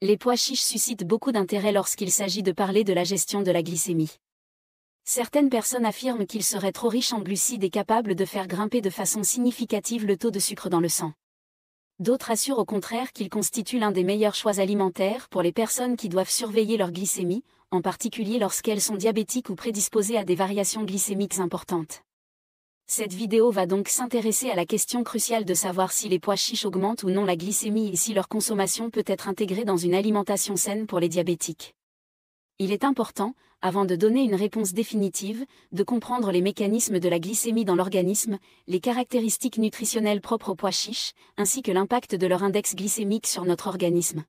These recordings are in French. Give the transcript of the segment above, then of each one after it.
Les pois chiches suscitent beaucoup d'intérêt lorsqu'il s'agit de parler de la gestion de la glycémie. Certaines personnes affirment qu'ils seraient trop riches en glucides et capables de faire grimper de façon significative le taux de sucre dans le sang. D'autres assurent au contraire qu'ils constituent l'un des meilleurs choix alimentaires pour les personnes qui doivent surveiller leur glycémie, en particulier lorsqu'elles sont diabétiques ou prédisposées à des variations glycémiques importantes. Cette vidéo va donc s'intéresser à la question cruciale de savoir si les pois chiches augmentent ou non la glycémie et si leur consommation peut être intégrée dans une alimentation saine pour les diabétiques. Il est important, avant de donner une réponse définitive, de comprendre les mécanismes de la glycémie dans l'organisme, les caractéristiques nutritionnelles propres aux pois chiches, ainsi que l'impact de leur index glycémique sur notre organisme.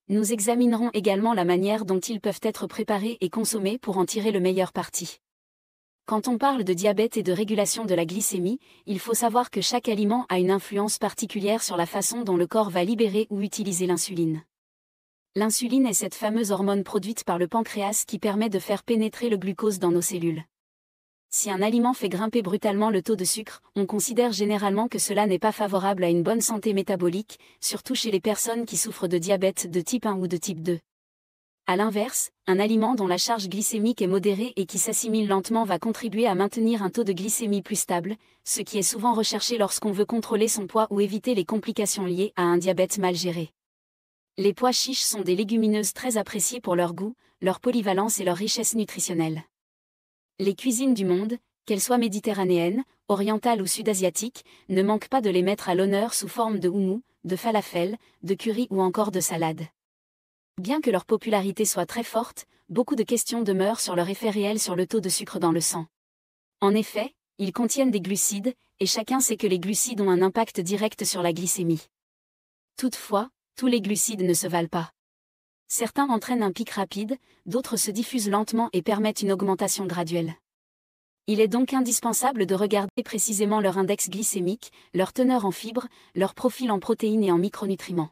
Nous examinerons également la manière dont ils peuvent être préparés et consommés pour en tirer le meilleur parti. Quand on parle de diabète et de régulation de la glycémie, il faut savoir que chaque aliment a une influence particulière sur la façon dont le corps va libérer ou utiliser l'insuline. L'insuline est cette fameuse hormone produite par le pancréas qui permet de faire pénétrer le glucose dans nos cellules. Si un aliment fait grimper brutalement le taux de sucre, on considère généralement que cela n'est pas favorable à une bonne santé métabolique, surtout chez les personnes qui souffrent de diabète de type 1 ou de type 2. A l'inverse, un aliment dont la charge glycémique est modérée et qui s'assimile lentement va contribuer à maintenir un taux de glycémie plus stable, ce qui est souvent recherché lorsqu'on veut contrôler son poids ou éviter les complications liées à un diabète mal géré. Les pois chiches sont des légumineuses très appréciées pour leur goût, leur polyvalence et leur richesse nutritionnelle. Les cuisines du monde, qu'elles soient méditerranéennes, orientales ou sud-asiatiques, ne manquent pas de les mettre à l'honneur sous forme de houmous, de falafel, de curry ou encore de salade. Bien que leur popularité soit très forte, beaucoup de questions demeurent sur leur effet réel sur le taux de sucre dans le sang. En effet, ils contiennent des glucides, et chacun sait que les glucides ont un impact direct sur la glycémie. Toutefois, tous les glucides ne se valent pas. Certains entraînent un pic rapide, d'autres se diffusent lentement et permettent une augmentation graduelle. Il est donc indispensable de regarder précisément leur index glycémique, leur teneur en fibres, leur profil en protéines et en micronutriments.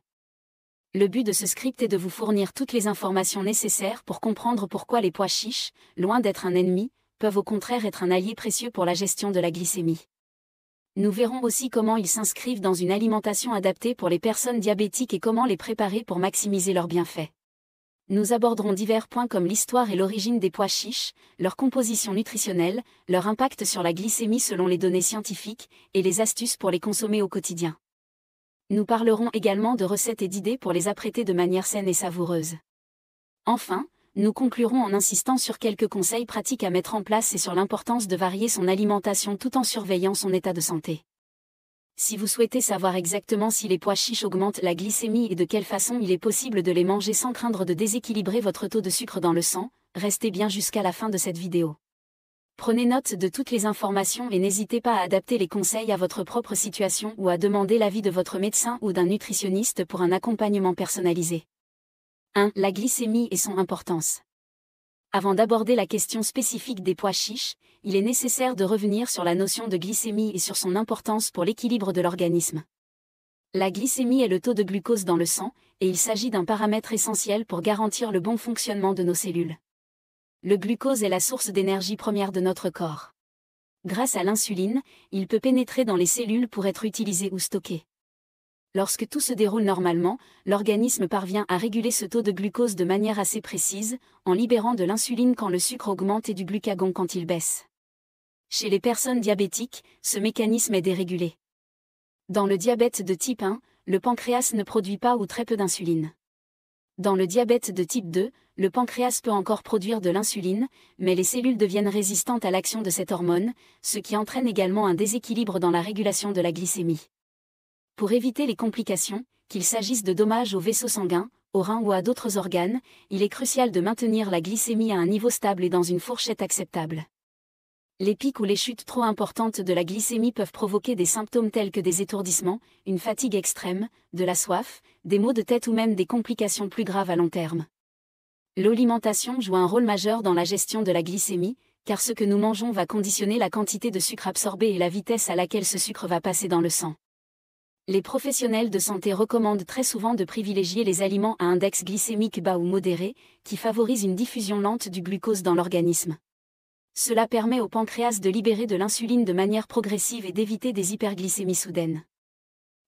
Le but de ce script est de vous fournir toutes les informations nécessaires pour comprendre pourquoi les pois chiches, loin d'être un ennemi, peuvent au contraire être un allié précieux pour la gestion de la glycémie. Nous verrons aussi comment ils s'inscrivent dans une alimentation adaptée pour les personnes diabétiques et comment les préparer pour maximiser leurs bienfaits. Nous aborderons divers points comme l'histoire et l'origine des pois chiches, leur composition nutritionnelle, leur impact sur la glycémie selon les données scientifiques, et les astuces pour les consommer au quotidien. Nous parlerons également de recettes et d'idées pour les apprêter de manière saine et savoureuse. Enfin, nous conclurons en insistant sur quelques conseils pratiques à mettre en place et sur l'importance de varier son alimentation tout en surveillant son état de santé. Si vous souhaitez savoir exactement si les pois chiches augmentent la glycémie et de quelle façon il est possible de les manger sans craindre de déséquilibrer votre taux de sucre dans le sang, restez bien jusqu'à la fin de cette vidéo. Prenez note de toutes les informations et n'hésitez pas à adapter les conseils à votre propre situation ou à demander l'avis de votre médecin ou d'un nutritionniste pour un accompagnement personnalisé. 1. La glycémie et son importance. Avant d'aborder la question spécifique des pois chiches, il est nécessaire de revenir sur la notion de glycémie et sur son importance pour l'équilibre de l'organisme. La glycémie est le taux de glucose dans le sang, et il s'agit d'un paramètre essentiel pour garantir le bon fonctionnement de nos cellules. Le glucose est la source d'énergie première de notre corps. Grâce à l'insuline, il peut pénétrer dans les cellules pour être utilisé ou stocké. Lorsque tout se déroule normalement, l'organisme parvient à réguler ce taux de glucose de manière assez précise, en libérant de l'insuline quand le sucre augmente et du glucagon quand il baisse. Chez les personnes diabétiques, ce mécanisme est dérégulé. Dans le diabète de type 1, le pancréas ne produit pas ou très peu d'insuline. Dans le diabète de type 2, le pancréas peut encore produire de l'insuline, mais les cellules deviennent résistantes à l'action de cette hormone, ce qui entraîne également un déséquilibre dans la régulation de la glycémie. Pour éviter les complications, qu'il s'agisse de dommages aux vaisseaux sanguins, aux reins ou à d'autres organes, il est crucial de maintenir la glycémie à un niveau stable et dans une fourchette acceptable. Les pics ou les chutes trop importantes de la glycémie peuvent provoquer des symptômes tels que des étourdissements, une fatigue extrême, de la soif, des maux de tête ou même des complications plus graves à long terme. L'alimentation joue un rôle majeur dans la gestion de la glycémie, car ce que nous mangeons va conditionner la quantité de sucre absorbé et la vitesse à laquelle ce sucre va passer dans le sang. Les professionnels de santé recommandent très souvent de privilégier les aliments à index glycémique bas ou modéré, qui favorisent une diffusion lente du glucose dans l'organisme. Cela permet au pancréas de libérer de l'insuline de manière progressive et d'éviter des hyperglycémies soudaines.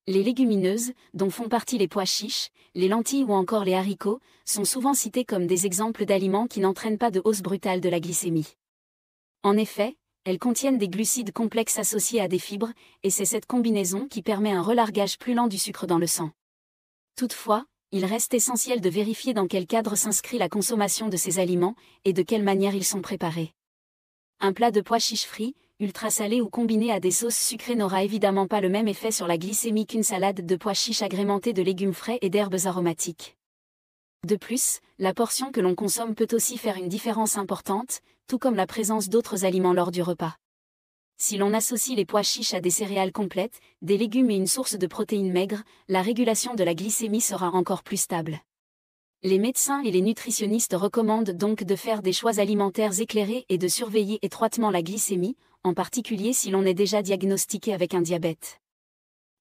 Les légumineuses, dont font partie les pois chiches, les lentilles ou encore les haricots, sont souvent cités comme des exemples d'aliments qui n'entraînent pas de hausse brutale de la glycémie. En effet, elles contiennent des glucides complexes associés à des fibres, et c'est cette combinaison qui permet un relargage plus lent du sucre dans le sang. Toutefois, il reste essentiel de vérifier dans quel cadre s'inscrit la consommation de ces aliments, et de quelle manière ils sont préparés. Un plat de pois chiches frits, ultra salé ou combiné à des sauces sucrées n'aura évidemment pas le même effet sur la glycémie qu'une salade de pois chiches agrémentée de légumes frais et d'herbes aromatiques. De plus, la portion que l'on consomme peut aussi faire une différence importante, tout comme la présence d'autres aliments lors du repas. Si l'on associe les pois chiches à des céréales complètes, des légumes et une source de protéines maigres, la régulation de la glycémie sera encore plus stable. Les médecins et les nutritionnistes recommandent donc de faire des choix alimentaires éclairés et de surveiller étroitement la glycémie, en particulier si l'on est déjà diagnostiqué avec un diabète.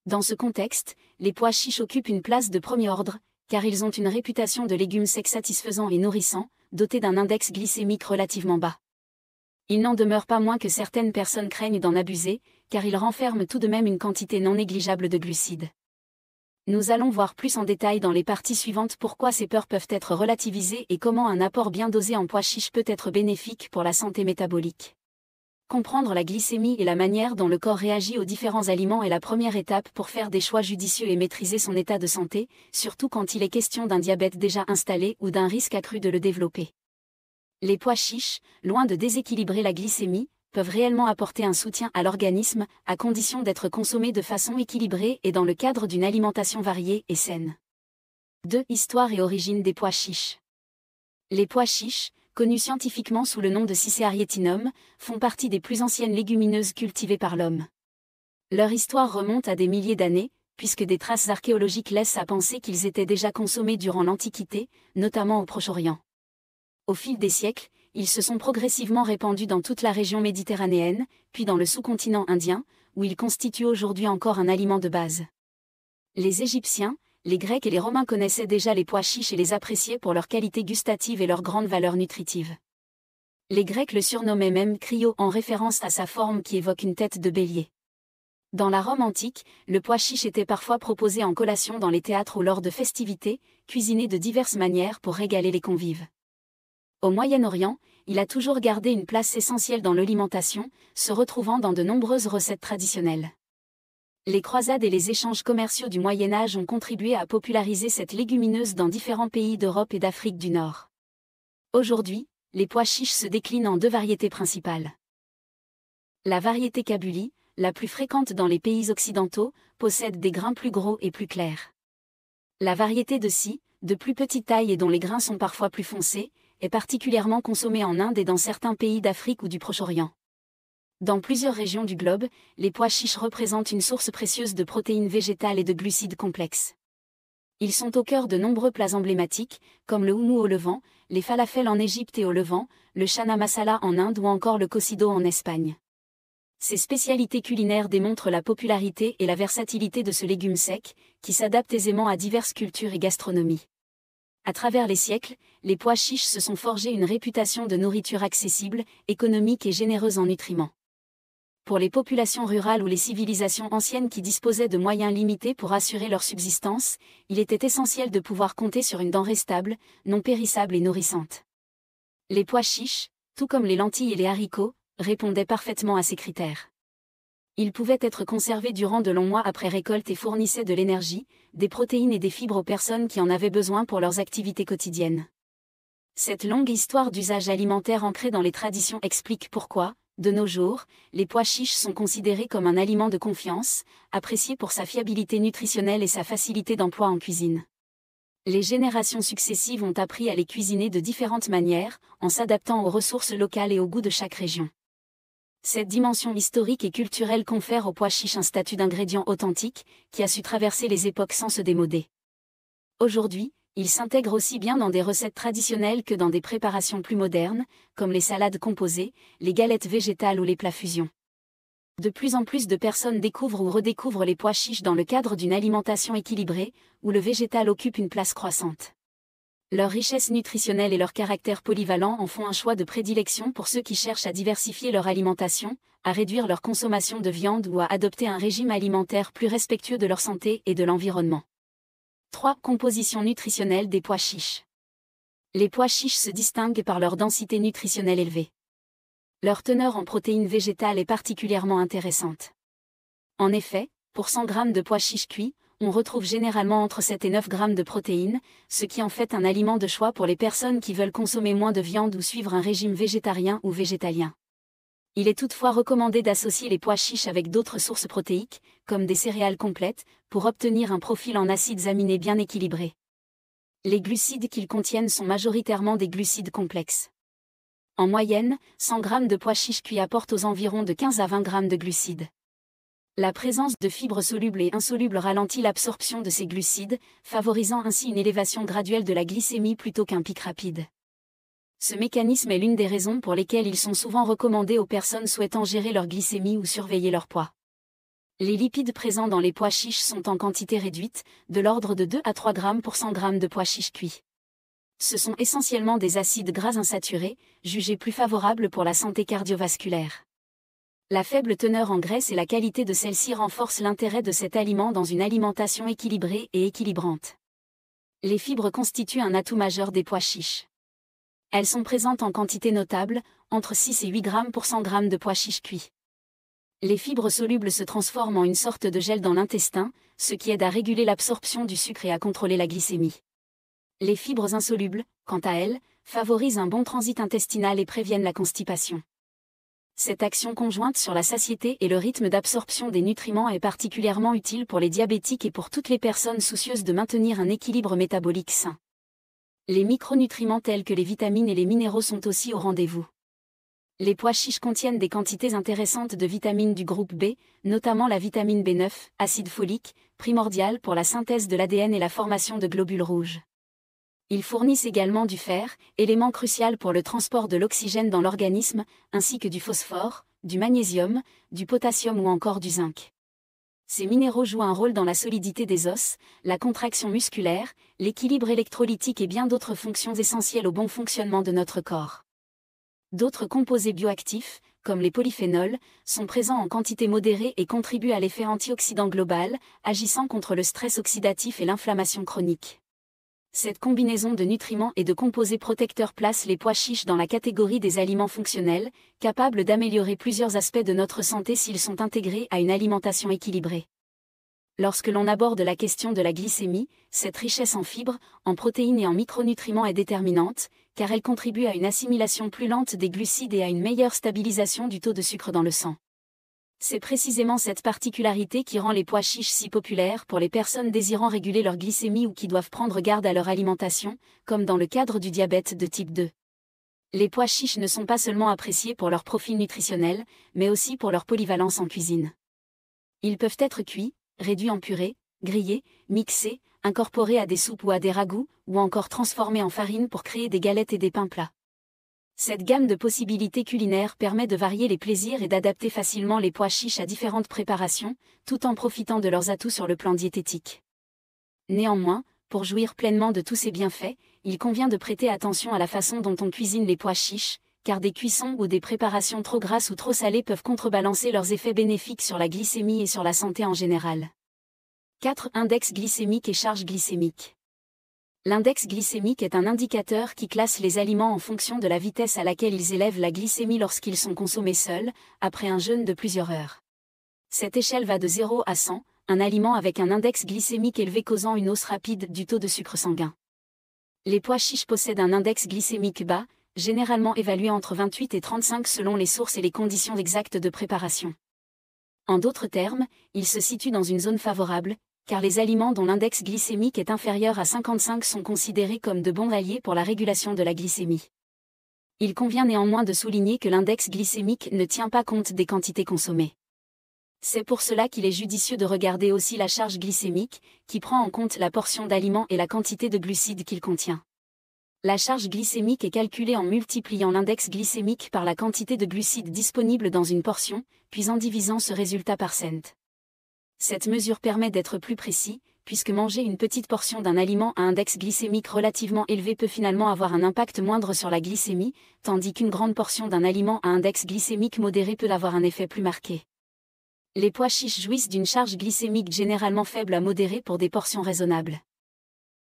Dans ce contexte, les pois chiches occupent une place de premier ordre, car ils ont une réputation de légumes secs satisfaisants et nourrissants, dotés d'un index glycémique relativement bas. Il n'en demeure pas moins que certaines personnes craignent d'en abuser, car ils renferment tout de même une quantité non négligeable de glucides. Nous allons voir plus en détail dans les parties suivantes pourquoi ces peurs peuvent être relativisées et comment un apport bien dosé en pois chiches peut être bénéfique pour la santé métabolique. Comprendre la glycémie et la manière dont le corps réagit aux différents aliments est la première étape pour faire des choix judicieux et maîtriser son état de santé, surtout quand il est question d'un diabète déjà installé ou d'un risque accru de le développer. Les pois chiches, loin de déséquilibrer la glycémie, peuvent réellement apporter un soutien à l'organisme, à condition d'être consommés de façon équilibrée et dans le cadre d'une alimentation variée et saine. 2. Histoire et origine des pois chiches. Les pois chiches, connus scientifiquement sous le nom de Cicearietinum, font partie des plus anciennes légumineuses cultivées par l'homme. Leur histoire remonte à des milliers d'années, puisque des traces archéologiques laissent à penser qu'ils étaient déjà consommés durant l'Antiquité, notamment au Proche-Orient. Au fil des siècles, ils se sont progressivement répandus dans toute la région méditerranéenne, puis dans le sous-continent indien, où ils constituent aujourd'hui encore un aliment de base. Les Égyptiens, les Grecs et les Romains connaissaient déjà les pois chiches et les appréciaient pour leur qualité gustative et leur grande valeur nutritive. Les Grecs le surnommaient même Cryo en référence à sa forme qui évoque une tête de bélier. Dans la Rome antique, le pois chiche était parfois proposé en collation dans les théâtres ou lors de festivités, cuisiné de diverses manières pour régaler les convives. Au Moyen-Orient, il a toujours gardé une place essentielle dans l'alimentation, se retrouvant dans de nombreuses recettes traditionnelles. Les croisades et les échanges commerciaux du Moyen-Âge ont contribué à populariser cette légumineuse dans différents pays d'Europe et d'Afrique du Nord. Aujourd'hui, les pois chiches se déclinent en 2 variétés principales. La variété kabuli, la plus fréquente dans les pays occidentaux, possède des grains plus gros et plus clairs. La variété de Si, de plus petite taille et dont les grains sont parfois plus foncés, est particulièrement consommée en Inde et dans certains pays d'Afrique ou du Proche-Orient. Dans plusieurs régions du globe, les pois chiches représentent une source précieuse de protéines végétales et de glucides complexes. Ils sont au cœur de nombreux plats emblématiques, comme le houmous au Levant, les falafels en Égypte et au Levant, le chana masala en Inde ou encore le cocido en Espagne. Ces spécialités culinaires démontrent la popularité et la versatilité de ce légume sec, qui s'adapte aisément à diverses cultures et gastronomies. À travers les siècles, les pois chiches se sont forgés une réputation de nourriture accessible, économique et généreuse en nutriments. Pour les populations rurales ou les civilisations anciennes qui disposaient de moyens limités pour assurer leur subsistance, il était essentiel de pouvoir compter sur une denrée stable, non périssable et nourrissante. Les pois chiches, tout comme les lentilles et les haricots, répondaient parfaitement à ces critères. Ils pouvaient être conservés durant de longs mois après récolte et fournissaient de l'énergie, des protéines et des fibres aux personnes qui en avaient besoin pour leurs activités quotidiennes. Cette longue histoire d'usage alimentaire ancrée dans les traditions explique pourquoi, de nos jours, les pois chiches sont considérés comme un aliment de confiance, apprécié pour sa fiabilité nutritionnelle et sa facilité d'emploi en cuisine. Les générations successives ont appris à les cuisiner de différentes manières, en s'adaptant aux ressources locales et au goût de chaque région. Cette dimension historique et culturelle confère aux pois chiches un statut d'ingrédient authentique, qui a su traverser les époques sans se démoder. Aujourd'hui, il s'intègre aussi bien dans des recettes traditionnelles que dans des préparations plus modernes, comme les salades composées, les galettes végétales ou les plats fusion. De plus en plus de personnes découvrent ou redécouvrent les pois chiches dans le cadre d'une alimentation équilibrée, où le végétal occupe une place croissante. Leur richesse nutritionnelle et leur caractère polyvalent en font un choix de prédilection pour ceux qui cherchent à diversifier leur alimentation, à réduire leur consommation de viande ou à adopter un régime alimentaire plus respectueux de leur santé et de l'environnement. 3. Composition nutritionnelle des pois chiches. Les pois chiches se distinguent par leur densité nutritionnelle élevée. Leur teneur en protéines végétales est particulièrement intéressante. En effet, pour 100 g de pois chiches cuits, on retrouve généralement entre 7 et 9 g de protéines, ce qui en fait un aliment de choix pour les personnes qui veulent consommer moins de viande ou suivre un régime végétarien ou végétalien. Il est toutefois recommandé d'associer les pois chiches avec d'autres sources protéiques, comme des céréales complètes, pour obtenir un profil en acides aminés bien équilibré. Les glucides qu'ils contiennent sont majoritairement des glucides complexes. En moyenne, 100 g de pois chiches cuits apportent aux environs de 15 à 20 g de glucides. La présence de fibres solubles et insolubles ralentit l'absorption de ces glucides, favorisant ainsi une élévation graduelle de la glycémie plutôt qu'un pic rapide. Ce mécanisme est l'une des raisons pour lesquelles ils sont souvent recommandés aux personnes souhaitant gérer leur glycémie ou surveiller leur poids. Les lipides présents dans les pois chiches sont en quantité réduite, de l'ordre de 2 à 3 g pour 100 g de pois chiches cuits. Ce sont essentiellement des acides gras insaturés, jugés plus favorables pour la santé cardiovasculaire. La faible teneur en graisse et la qualité de celle-ci renforcent l'intérêt de cet aliment dans une alimentation équilibrée et équilibrante. Les fibres constituent un atout majeur des pois chiches. Elles sont présentes en quantité notable, entre 6 et 8 g pour 100 g de pois chiches cuits. Les fibres solubles se transforment en une sorte de gel dans l'intestin, ce qui aide à réguler l'absorption du sucre et à contrôler la glycémie. Les fibres insolubles, quant à elles, favorisent un bon transit intestinal et préviennent la constipation. Cette action conjointe sur la satiété et le rythme d'absorption des nutriments est particulièrement utile pour les diabétiques et pour toutes les personnes soucieuses de maintenir un équilibre métabolique sain. Les micronutriments tels que les vitamines et les minéraux sont aussi au rendez-vous. Les pois chiches contiennent des quantités intéressantes de vitamines du groupe B, notamment la vitamine B9, acide folique, primordial pour la synthèse de l'ADN et la formation de globules rouges. Ils fournissent également du fer, élément crucial pour le transport de l'oxygène dans l'organisme, ainsi que du phosphore, du magnésium, du potassium ou encore du zinc. Ces minéraux jouent un rôle dans la solidité des os, la contraction musculaire, l'équilibre électrolytique et bien d'autres fonctions essentielles au bon fonctionnement de notre corps. D'autres composés bioactifs, comme les polyphénols, sont présents en quantité modérée et contribuent à l'effet antioxydant global, agissant contre le stress oxydatif et l'inflammation chronique. Cette combinaison de nutriments et de composés protecteurs place les pois chiches dans la catégorie des aliments fonctionnels, capables d'améliorer plusieurs aspects de notre santé s'ils sont intégrés à une alimentation équilibrée. Lorsque l'on aborde la question de la glycémie, cette richesse en fibres, en protéines et en micronutriments est déterminante, car elle contribue à une assimilation plus lente des glucides et à une meilleure stabilisation du taux de sucre dans le sang. C'est précisément cette particularité qui rend les pois chiches si populaires pour les personnes désirant réguler leur glycémie ou qui doivent prendre garde à leur alimentation, comme dans le cadre du diabète de type 2. Les pois chiches ne sont pas seulement appréciés pour leur profil nutritionnel, mais aussi pour leur polyvalence en cuisine. Ils peuvent être cuits, réduits en purée, grillés, mixés, incorporés à des soupes ou à des ragoûts, ou encore transformés en farine pour créer des galettes et des pains plats. Cette gamme de possibilités culinaires permet de varier les plaisirs et d'adapter facilement les pois chiches à différentes préparations, tout en profitant de leurs atouts sur le plan diététique. Néanmoins, pour jouir pleinement de tous ces bienfaits, il convient de prêter attention à la façon dont on cuisine les pois chiches, car des cuissons ou des préparations trop grasses ou trop salées peuvent contrebalancer leurs effets bénéfiques sur la glycémie et sur la santé en général. 4. Index glycémique et charge glycémique. L'index glycémique est un indicateur qui classe les aliments en fonction de la vitesse à laquelle ils élèvent la glycémie lorsqu'ils sont consommés seuls, après un jeûne de plusieurs heures. Cette échelle va de 0 à 100, un aliment avec un index glycémique élevé causant une hausse rapide du taux de sucre sanguin. Les pois chiches possèdent un index glycémique bas, généralement évalué entre 28 et 35 selon les sources et les conditions exactes de préparation. En d'autres termes, ils se situent dans une zone favorable, car les aliments dont l'index glycémique est inférieur à 55 sont considérés comme de bons alliés pour la régulation de la glycémie. Il convient néanmoins de souligner que l'index glycémique ne tient pas compte des quantités consommées. C'est pour cela qu'il est judicieux de regarder aussi la charge glycémique, qui prend en compte la portion d'aliments et la quantité de glucides qu'il contient. La charge glycémique est calculée en multipliant l'index glycémique par la quantité de glucides disponible dans une portion, puis en divisant ce résultat par cent. Cette mesure permet d'être plus précis, puisque manger une petite portion d'un aliment à index glycémique relativement élevé peut finalement avoir un impact moindre sur la glycémie, tandis qu'une grande portion d'un aliment à index glycémique modéré peut avoir un effet plus marqué. Les pois chiches jouissent d'une charge glycémique généralement faible à modérée pour des portions raisonnables.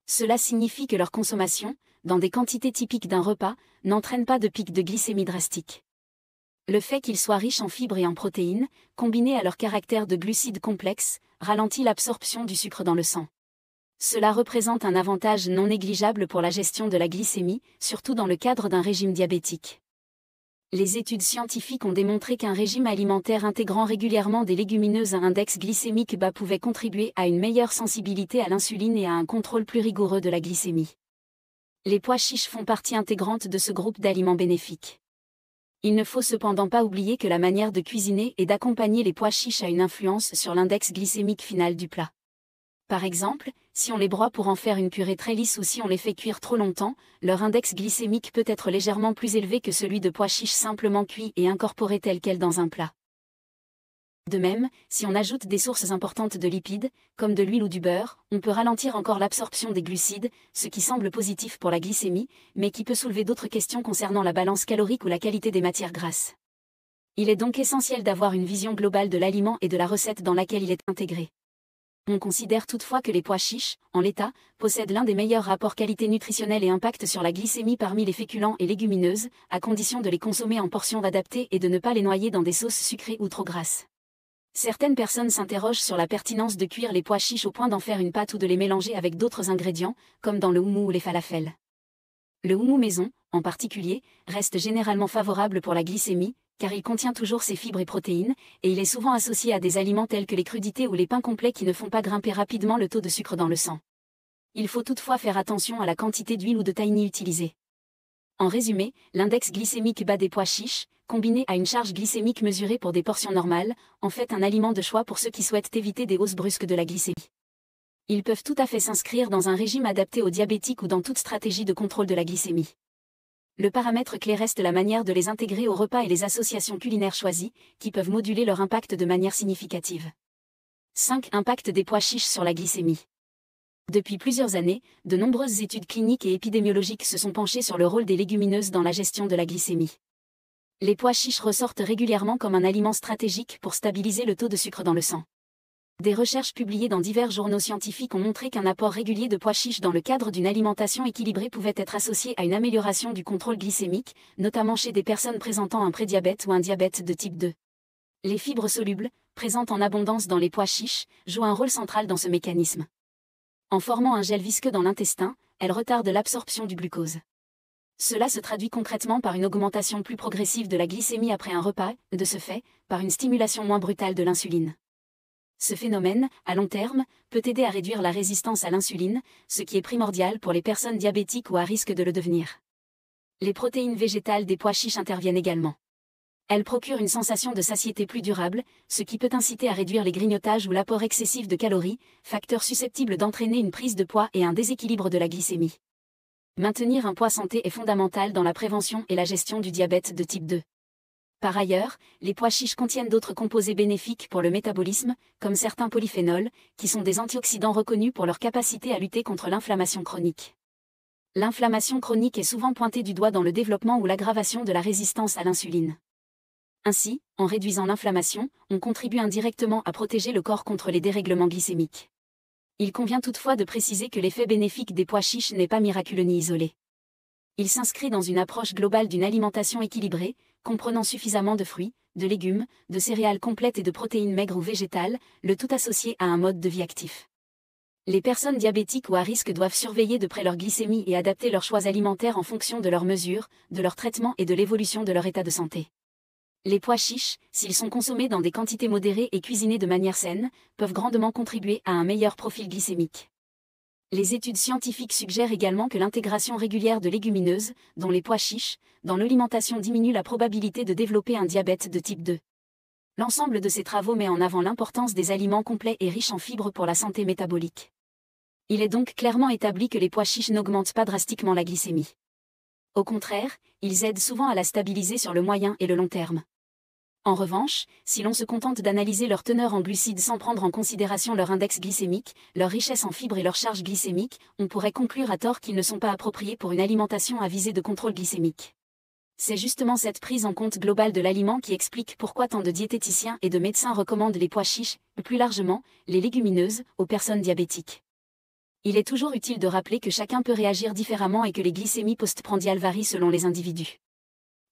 Cela signifie que leur consommation, dans des quantités typiques d'un repas, n'entraîne pas de pic de glycémie drastique. Le fait qu'ils soient riches en fibres et en protéines, combiné à leur caractère de glucides complexes, ralentit l'absorption du sucre dans le sang. Cela représente un avantage non négligeable pour la gestion de la glycémie, surtout dans le cadre d'un régime diabétique. Les études scientifiques ont démontré qu'un régime alimentaire intégrant régulièrement des légumineuses à index glycémique bas pouvait contribuer à une meilleure sensibilité à l'insuline et à un contrôle plus rigoureux de la glycémie. Les pois chiches font partie intégrante de ce groupe d'aliments bénéfiques. Il ne faut cependant pas oublier que la manière de cuisiner et d'accompagner les pois chiches a une influence sur l'index glycémique final du plat. Par exemple, si on les broie pour en faire une purée très lisse ou si on les fait cuire trop longtemps, leur index glycémique peut être légèrement plus élevé que celui de pois chiches simplement cuits et incorporés tels quels dans un plat. De même, si on ajoute des sources importantes de lipides, comme de l'huile ou du beurre, on peut ralentir encore l'absorption des glucides, ce qui semble positif pour la glycémie, mais qui peut soulever d'autres questions concernant la balance calorique ou la qualité des matières grasses. Il est donc essentiel d'avoir une vision globale de l'aliment et de la recette dans laquelle il est intégré. On considère toutefois que les pois chiches, en l'état, possèdent l'un des meilleurs rapports qualité nutritionnelle et impact sur la glycémie parmi les féculents et légumineuses, à condition de les consommer en portions adaptées et de ne pas les noyer dans des sauces sucrées ou trop grasses. Certaines personnes s'interrogent sur la pertinence de cuire les pois chiches au point d'en faire une pâte ou de les mélanger avec d'autres ingrédients, comme dans le houmous ou les falafels. Le houmous maison, en particulier, reste généralement favorable pour la glycémie, car il contient toujours ses fibres et protéines, et il est souvent associé à des aliments tels que les crudités ou les pains complets qui ne font pas grimper rapidement le taux de sucre dans le sang. Il faut toutefois faire attention à la quantité d'huile ou de tahini utilisée. En résumé, l'index glycémique bas des pois chiches, combiné à une charge glycémique mesurée pour des portions normales, en fait un aliment de choix pour ceux qui souhaitent éviter des hausses brusques de la glycémie. Ils peuvent tout à fait s'inscrire dans un régime adapté aux diabétiques ou dans toute stratégie de contrôle de la glycémie. Le paramètre clé reste la manière de les intégrer au repas et les associations culinaires choisies, qui peuvent moduler leur impact de manière significative. 5. Impact des pois chiches sur la glycémie. Depuis plusieurs années, de nombreuses études cliniques et épidémiologiques se sont penchées sur le rôle des légumineuses dans la gestion de la glycémie. Les pois chiches ressortent régulièrement comme un aliment stratégique pour stabiliser le taux de sucre dans le sang. Des recherches publiées dans divers journaux scientifiques ont montré qu'un apport régulier de pois chiches dans le cadre d'une alimentation équilibrée pouvait être associé à une amélioration du contrôle glycémique, notamment chez des personnes présentant un prédiabète ou un diabète de type 2. Les fibres solubles, présentes en abondance dans les pois chiches, jouent un rôle central dans ce mécanisme. En formant un gel visqueux dans l'intestin, elles retardent l'absorption du glucose. Cela se traduit concrètement par une augmentation plus progressive de la glycémie après un repas, de ce fait, par une stimulation moins brutale de l'insuline. Ce phénomène, à long terme, peut aider à réduire la résistance à l'insuline, ce qui est primordial pour les personnes diabétiques ou à risque de le devenir. Les protéines végétales des pois chiches interviennent également. Elles procurent une sensation de satiété plus durable, ce qui peut inciter à réduire les grignotages ou l'apport excessif de calories, facteur susceptible d'entraîner une prise de poids et un déséquilibre de la glycémie. Maintenir un poids santé est fondamental dans la prévention et la gestion du diabète de type 2. Par ailleurs, les pois chiches contiennent d'autres composés bénéfiques pour le métabolisme, comme certains polyphénols, qui sont des antioxydants reconnus pour leur capacité à lutter contre l'inflammation chronique. L'inflammation chronique est souvent pointée du doigt dans le développement ou l'aggravation de la résistance à l'insuline. Ainsi, en réduisant l'inflammation, on contribue indirectement à protéger le corps contre les dérèglements glycémiques. Il convient toutefois de préciser que l'effet bénéfique des pois chiches n'est pas miraculeux ni isolé. Il s'inscrit dans une approche globale d'une alimentation équilibrée, comprenant suffisamment de fruits, de légumes, de céréales complètes et de protéines maigres ou végétales, le tout associé à un mode de vie actif. Les personnes diabétiques ou à risque doivent surveiller de près leur glycémie et adapter leurs choix alimentaires en fonction de leurs mesures, de leur traitement et de l'évolution de leur état de santé. Les pois chiches, s'ils sont consommés dans des quantités modérées et cuisinés de manière saine, peuvent grandement contribuer à un meilleur profil glycémique. Les études scientifiques suggèrent également que l'intégration régulière de légumineuses, dont les pois chiches, dans l'alimentation diminue la probabilité de développer un diabète de type 2. L'ensemble de ces travaux met en avant l'importance des aliments complets et riches en fibres pour la santé métabolique. Il est donc clairement établi que les pois chiches n'augmentent pas drastiquement la glycémie. Au contraire, ils aident souvent à la stabiliser sur le moyen et le long terme. En revanche, si l'on se contente d'analyser leur teneur en glucides sans prendre en considération leur index glycémique, leur richesse en fibres et leur charge glycémique, on pourrait conclure à tort qu'ils ne sont pas appropriés pour une alimentation à visée de contrôle glycémique. C'est justement cette prise en compte globale de l'aliment qui explique pourquoi tant de diététiciens et de médecins recommandent les pois chiches, et plus largement, les légumineuses, aux personnes diabétiques. Il est toujours utile de rappeler que chacun peut réagir différemment et que les glycémies postprandiales varient selon les individus.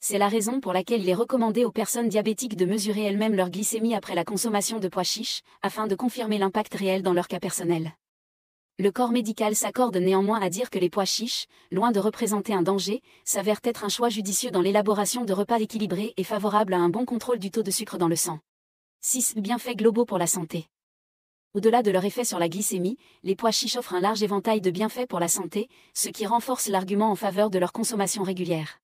C'est la raison pour laquelle il est recommandé aux personnes diabétiques de mesurer elles-mêmes leur glycémie après la consommation de pois chiches, afin de confirmer l'impact réel dans leur cas personnel. Le corps médical s'accorde néanmoins à dire que les pois chiches, loin de représenter un danger, s'avèrent être un choix judicieux dans l'élaboration de repas équilibrés et favorables à un bon contrôle du taux de sucre dans le sang. 6. Bienfaits globaux pour la santé. Au-delà de leur effet sur la glycémie, les pois chiches offrent un large éventail de bienfaits pour la santé, ce qui renforce l'argument en faveur de leur consommation régulière.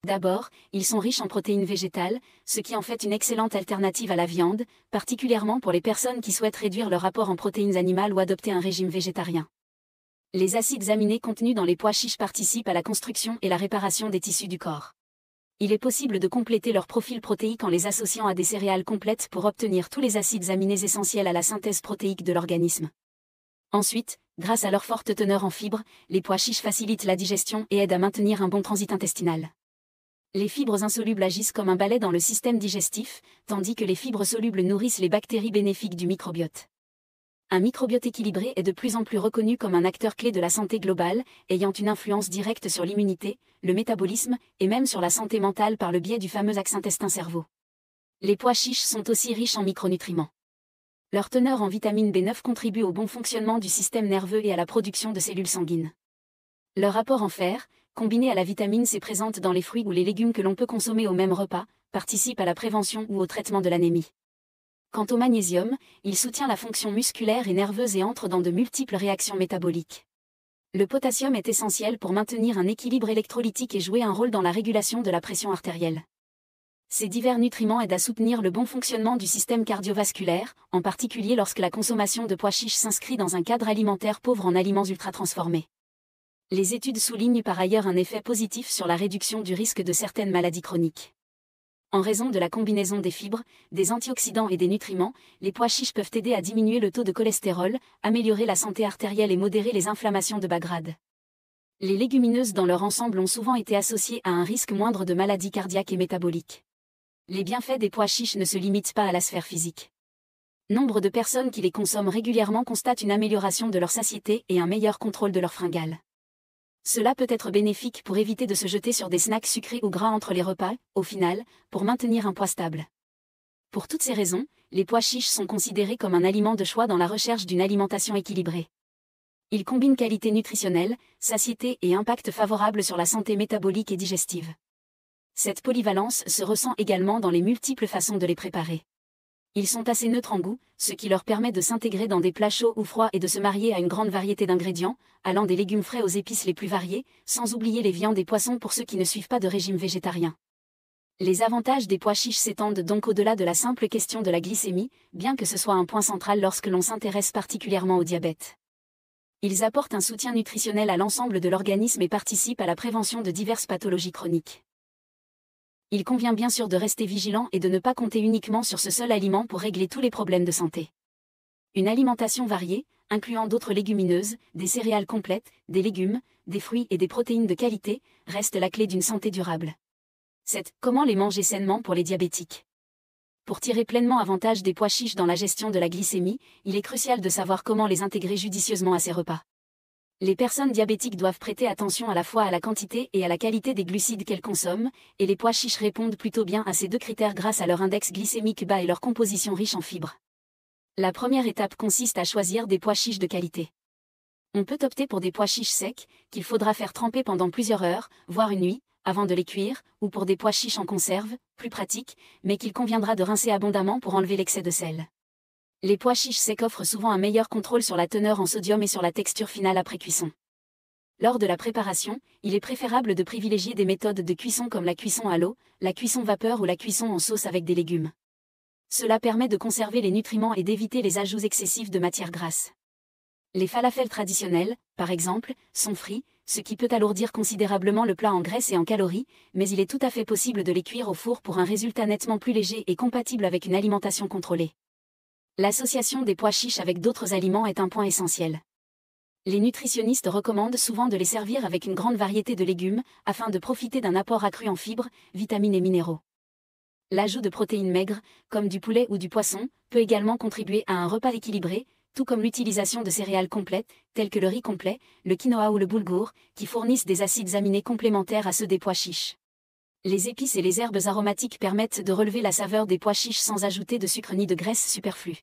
D'abord, ils sont riches en protéines végétales, ce qui en fait une excellente alternative à la viande, particulièrement pour les personnes qui souhaitent réduire leur apport en protéines animales ou adopter un régime végétarien. Les acides aminés contenus dans les pois chiches participent à la construction et la réparation des tissus du corps. Il est possible de compléter leur profil protéique en les associant à des céréales complètes pour obtenir tous les acides aminés essentiels à la synthèse protéique de l'organisme. Ensuite, grâce à leur forte teneur en fibres, les pois chiches facilitent la digestion et aident à maintenir un bon transit intestinal. Les fibres insolubles agissent comme un balai dans le système digestif, tandis que les fibres solubles nourrissent les bactéries bénéfiques du microbiote. Un microbiote équilibré est de plus en plus reconnu comme un acteur clé de la santé globale, ayant une influence directe sur l'immunité, le métabolisme, et même sur la santé mentale par le biais du fameux axe intestin-cerveau. Les pois chiches sont aussi riches en micronutriments. Leur teneur en vitamine B9 contribue au bon fonctionnement du système nerveux et à la production de cellules sanguines. Leur apport en fer, combiné à la vitamine C présente dans les fruits ou les légumes que l'on peut consommer au même repas, participe à la prévention ou au traitement de l'anémie. Quant au magnésium, il soutient la fonction musculaire et nerveuse et entre dans de multiples réactions métaboliques. Le potassium est essentiel pour maintenir un équilibre électrolytique et jouer un rôle dans la régulation de la pression artérielle. Ces divers nutriments aident à soutenir le bon fonctionnement du système cardiovasculaire, en particulier lorsque la consommation de pois chiches s'inscrit dans un cadre alimentaire pauvre en aliments ultra-transformés. Les études soulignent par ailleurs un effet positif sur la réduction du risque de certaines maladies chroniques. En raison de la combinaison des fibres, des antioxydants et des nutriments, les pois chiches peuvent aider à diminuer le taux de cholestérol, améliorer la santé artérielle et modérer les inflammations de bas grade. Les légumineuses dans leur ensemble ont souvent été associées à un risque moindre de maladies cardiaques et métaboliques. Les bienfaits des pois chiches ne se limitent pas à la sphère physique. Nombre de personnes qui les consomment régulièrement constatent une amélioration de leur satiété et un meilleur contrôle de leur fringale. Cela peut être bénéfique pour éviter de se jeter sur des snacks sucrés ou gras entre les repas, au final, pour maintenir un poids stable. Pour toutes ces raisons, les pois chiches sont considérés comme un aliment de choix dans la recherche d'une alimentation équilibrée. Ils combinent qualité nutritionnelle, satiété et impact favorable sur la santé métabolique et digestive. Cette polyvalence se ressent également dans les multiples façons de les préparer. Ils sont assez neutres en goût, ce qui leur permet de s'intégrer dans des plats chauds ou froids et de se marier à une grande variété d'ingrédients, allant des légumes frais aux épices les plus variées, sans oublier les viandes et poissons pour ceux qui ne suivent pas de régime végétarien. Les avantages des pois chiches s'étendent donc au-delà de la simple question de la glycémie, bien que ce soit un point central lorsque l'on s'intéresse particulièrement au diabète. Ils apportent un soutien nutritionnel à l'ensemble de l'organisme et participent à la prévention de diverses pathologies chroniques. Il convient bien sûr de rester vigilant et de ne pas compter uniquement sur ce seul aliment pour régler tous les problèmes de santé. Une alimentation variée, incluant d'autres légumineuses, des céréales complètes, des légumes, des fruits et des protéines de qualité, reste la clé d'une santé durable. 7. Comment les manger sainement pour les diabétiques? Pour tirer pleinement avantage des pois chiches dans la gestion de la glycémie, il est crucial de savoir comment les intégrer judicieusement à ces repas. Les personnes diabétiques doivent prêter attention à la fois à la quantité et à la qualité des glucides qu'elles consomment, et les pois chiches répondent plutôt bien à ces deux critères grâce à leur index glycémique bas et leur composition riche en fibres. La première étape consiste à choisir des pois chiches de qualité. On peut opter pour des pois chiches secs, qu'il faudra faire tremper pendant plusieurs heures, voire une nuit, avant de les cuire, ou pour des pois chiches en conserve, plus pratiques, mais qu'il conviendra de rincer abondamment pour enlever l'excès de sel. Les pois chiches secs offrent souvent un meilleur contrôle sur la teneur en sodium et sur la texture finale après cuisson. Lors de la préparation, il est préférable de privilégier des méthodes de cuisson comme la cuisson à l'eau, la cuisson vapeur ou la cuisson en sauce avec des légumes. Cela permet de conserver les nutriments et d'éviter les ajouts excessifs de matières grasses. Les falafels traditionnels, par exemple, sont frits, ce qui peut alourdir considérablement le plat en graisse et en calories, mais il est tout à fait possible de les cuire au four pour un résultat nettement plus léger et compatible avec une alimentation contrôlée. L'association des pois chiches avec d'autres aliments est un point essentiel. Les nutritionnistes recommandent souvent de les servir avec une grande variété de légumes, afin de profiter d'un apport accru en fibres, vitamines et minéraux. L'ajout de protéines maigres, comme du poulet ou du poisson, peut également contribuer à un repas équilibré, tout comme l'utilisation de céréales complètes, telles que le riz complet, le quinoa ou le boulgour, qui fournissent des acides aminés complémentaires à ceux des pois chiches. Les épices et les herbes aromatiques permettent de relever la saveur des pois chiches sans ajouter de sucre ni de graisse superflue.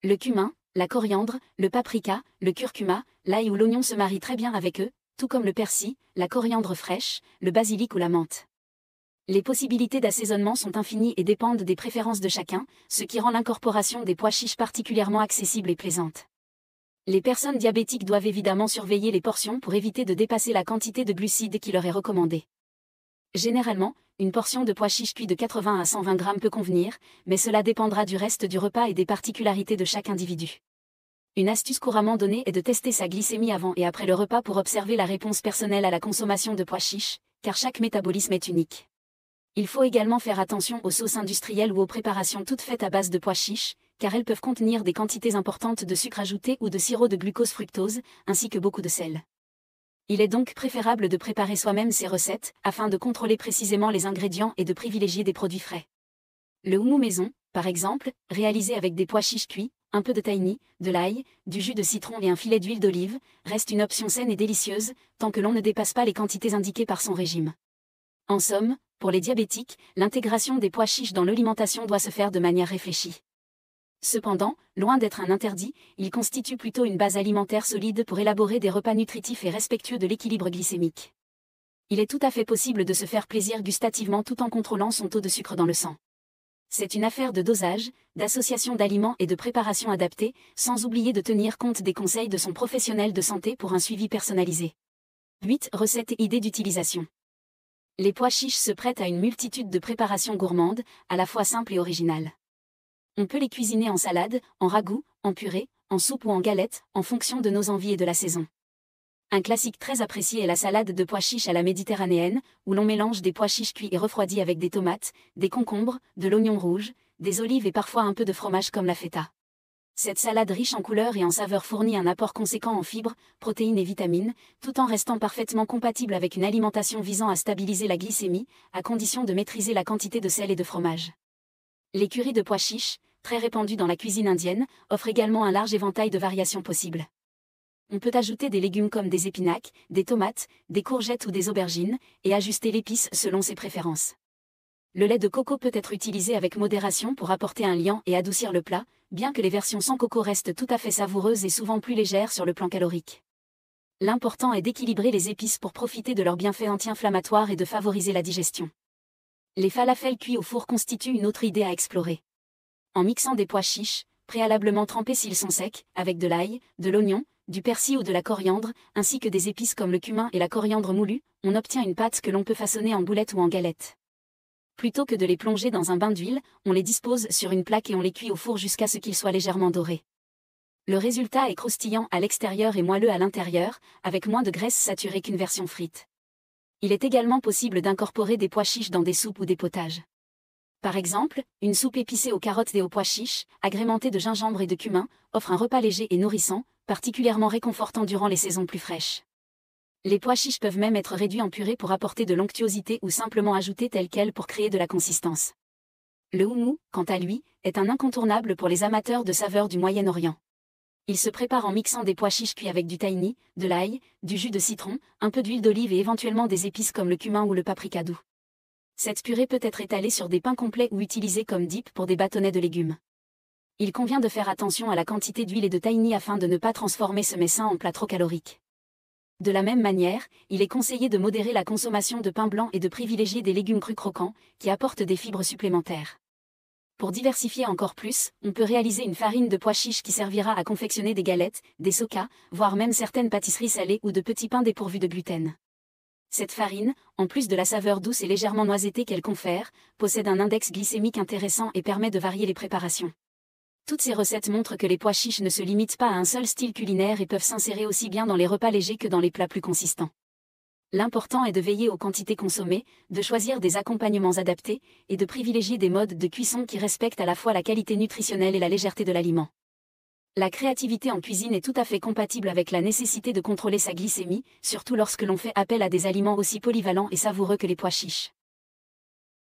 Le cumin, la coriandre, le paprika, le curcuma, l'ail ou l'oignon se marient très bien avec eux, tout comme le persil, la coriandre fraîche, le basilic ou la menthe. Les possibilités d'assaisonnement sont infinies et dépendent des préférences de chacun, ce qui rend l'incorporation des pois chiches particulièrement accessible et plaisante. Les personnes diabétiques doivent évidemment surveiller les portions pour éviter de dépasser la quantité de glucides qui leur est recommandée. Généralement, une portion de pois chiches cuits de 80 à 120 grammes peut convenir, mais cela dépendra du reste du repas et des particularités de chaque individu. Une astuce couramment donnée est de tester sa glycémie avant et après le repas pour observer la réponse personnelle à la consommation de pois chiches, car chaque métabolisme est unique. Il faut également faire attention aux sauces industrielles ou aux préparations toutes faites à base de pois chiches, car elles peuvent contenir des quantités importantes de sucre ajouté ou de sirop de glucose-fructose, ainsi que beaucoup de sel. Il est donc préférable de préparer soi-même ces recettes, afin de contrôler précisément les ingrédients et de privilégier des produits frais. Le houmous maison, par exemple, réalisé avec des pois chiches cuits, un peu de tahini, de l'ail, du jus de citron et un filet d'huile d'olive, reste une option saine et délicieuse, tant que l'on ne dépasse pas les quantités indiquées par son régime. En somme, pour les diabétiques, l'intégration des pois chiches dans l'alimentation doit se faire de manière réfléchie. Cependant, loin d'être un interdit, il constitue plutôt une base alimentaire solide pour élaborer des repas nutritifs et respectueux de l'équilibre glycémique. Il est tout à fait possible de se faire plaisir gustativement tout en contrôlant son taux de sucre dans le sang. C'est une affaire de dosage, d'association d'aliments et de préparation adaptée, sans oublier de tenir compte des conseils de son professionnel de santé pour un suivi personnalisé. 8. Recettes et idées d'utilisation. Les pois chiches se prêtent à une multitude de préparations gourmandes, à la fois simples et originales. On peut les cuisiner en salade, en ragoût, en purée, en soupe ou en galette, en fonction de nos envies et de la saison. Un classique très apprécié est la salade de pois chiches à la méditerranéenne, où l'on mélange des pois chiches cuits et refroidis avec des tomates, des concombres, de l'oignon rouge, des olives et parfois un peu de fromage comme la feta. Cette salade riche en couleurs et en saveurs fournit un apport conséquent en fibres, protéines et vitamines, tout en restant parfaitement compatible avec une alimentation visant à stabiliser la glycémie, à condition de maîtriser la quantité de sel et de fromage. Les currys de pois chiches, très répandus dans la cuisine indienne, offrent également un large éventail de variations possibles. On peut ajouter des légumes comme des épinards, des tomates, des courgettes ou des aubergines, et ajuster l'épice selon ses préférences. Le lait de coco peut être utilisé avec modération pour apporter un liant et adoucir le plat, bien que les versions sans coco restent tout à fait savoureuses et souvent plus légères sur le plan calorique. L'important est d'équilibrer les épices pour profiter de leurs bienfaits anti-inflammatoires et de favoriser la digestion. Les falafels cuits au four constituent une autre idée à explorer. En mixant des pois chiches, préalablement trempés s'ils sont secs, avec de l'ail, de l'oignon, du persil ou de la coriandre, ainsi que des épices comme le cumin et la coriandre moulue, on obtient une pâte que l'on peut façonner en boulettes ou en galettes. Plutôt que de les plonger dans un bain d'huile, on les dispose sur une plaque et on les cuit au four jusqu'à ce qu'ils soient légèrement dorés. Le résultat est croustillant à l'extérieur et moelleux à l'intérieur, avec moins de graisse saturée qu'une version frite. Il est également possible d'incorporer des pois chiches dans des soupes ou des potages. Par exemple, une soupe épicée aux carottes et aux pois chiches, agrémentée de gingembre et de cumin, offre un repas léger et nourrissant, particulièrement réconfortant durant les saisons plus fraîches. Les pois chiches peuvent même être réduits en purée pour apporter de l'onctuosité ou simplement ajoutés tels quels pour créer de la consistance. Le houmous, quant à lui, est un incontournable pour les amateurs de saveurs du Moyen-Orient. Il se prépare en mixant des pois chiches cuits avec du tahini, de l'ail, du jus de citron, un peu d'huile d'olive et éventuellement des épices comme le cumin ou le paprika doux. Cette purée peut être étalée sur des pains complets ou utilisée comme dip pour des bâtonnets de légumes. Il convient de faire attention à la quantité d'huile et de tahini afin de ne pas transformer ce mets sain en plat trop calorique. De la même manière, il est conseillé de modérer la consommation de pain blanc et de privilégier des légumes crus croquants, qui apportent des fibres supplémentaires. Pour diversifier encore plus, on peut réaliser une farine de pois chiches qui servira à confectionner des galettes, des sokas, voire même certaines pâtisseries salées ou de petits pains dépourvus de gluten. Cette farine, en plus de la saveur douce et légèrement noisettée qu'elle confère, possède un index glycémique intéressant et permet de varier les préparations. Toutes ces recettes montrent que les pois chiches ne se limitent pas à un seul style culinaire et peuvent s'insérer aussi bien dans les repas légers que dans les plats plus consistants. L'important est de veiller aux quantités consommées, de choisir des accompagnements adaptés, et de privilégier des modes de cuisson qui respectent à la fois la qualité nutritionnelle et la légèreté de l'aliment. La créativité en cuisine est tout à fait compatible avec la nécessité de contrôler sa glycémie, surtout lorsque l'on fait appel à des aliments aussi polyvalents et savoureux que les pois chiches.